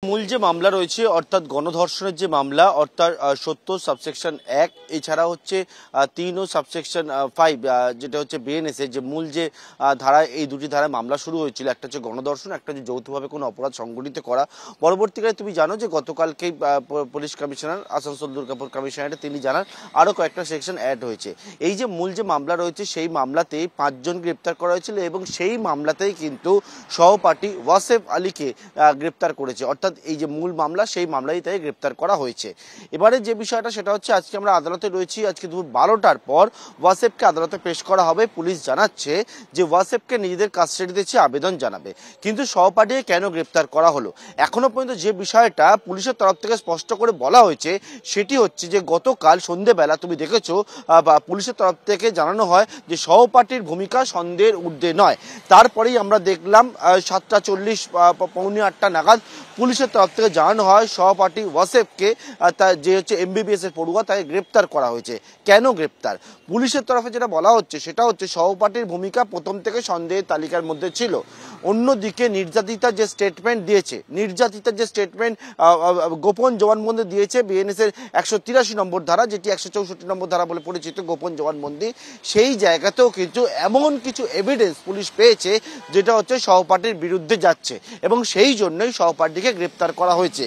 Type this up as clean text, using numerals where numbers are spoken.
মূল যে মামলা রয়েছে অর্থাৎ গণধর্ষণের যে মামলা অর্থাৎ 70 সাবসেকশন 1 এছাড়া হচ্ছে 3 ও সাবসেকশন 5 যেটা হচ্ছে বিএনএস এর যে মূল যে ধারা, এই দুটি ধারায় মামলা শুরু হয়েছিল। একটা হচ্ছে গণধর্ষণ, একটা হচ্ছে যৌথভাবে কোনো অপরাধ সংগঠিত করা। পরবর্তীকালে তুমি জানো যে গতকালকেই police commissioner Asansol Durgapur commissionerate তিনি জানান আরও কয়েকটা সেকশন অ্যাড হয়েছে। এই যে মূল যে মামলা রয়েছে সেই মামলাতেই 5 জন গ্রেপ্তার করা হয়েছিল এবং সেই মামলাতেই কিন্তু সহপাঠী ওয়াসেফ আলীকে গ্রেপ্তার করেছে। অর্থাৎ এই যে মূল মামলা সেই মামলায় তাই গ্রেপ্তার করা হয়েছে। এবারে যে বিষয়টা সেটা হচ্ছে আজকে আমরা আদালতে রয়েছি, আজকে দুপুর 12টার পর ওয়াসেফকে আদালতে পেশ করা হবে। পুলিশ জানাচ্ছে যে ওয়াসেফকে নিজেদের কাস্টাডিতে চেয়ে আবেদন জানাবে, কিন্তু সহপাঠীকে কেন গ্রেপ্তার করা হলো এখনো পর্যন্ত যে বিষয়টা পুলিশের তরফ থেকে স্পষ্ট করে বলা হয়েছে সেটি হচ্ছে যে গতকাল সন্ধ্যেবেলা তুমি দেখেছো পুলিশের তরফ থেকে জানানো হয় যে সহপাঠীর ভূমিকা সন্দেহের ঊর্ধ্বে নয়। তারপরেই আমরা দেখলাম 7:40 পৌনে 8টা নাগাদ পুলিশের তরফ থেকে জানানো হয় সহপাঠী ওয়াসেফকে তার যে হচ্ছে এমবিবিএস এর পড়ুয়া তাকে গ্রেপ্তার করা হয়েছে। কেন গ্রেপ্তার? পুলিশের তরফে যেটা বলা হচ্ছে সেটা হচ্ছে সহপাঠীর ভূমিকা প্রথম থেকে সন্দেহের তালিকার মধ্যে ছিল। অন্যদিকে নির্যাতিতার যে স্টেটমেন্ট দিয়েছে, গোপন জবানবন্দি দিয়েছে বিএনএস এর 183 নম্বর ধারা, যেটি 164 নম্বর ধারা বলে পরিচিত গোপন জবানবন্দি, সেই জায়গাতেও কিন্তু এমন কিছু এভিডেন্স পুলিশ পেয়েছে যেটা হচ্ছে সহপাঠীর বিরুদ্ধে যাচ্ছে এবং সেই জন্যই সহপাঠীকে গ্রেপ্তার করা হয়েছে।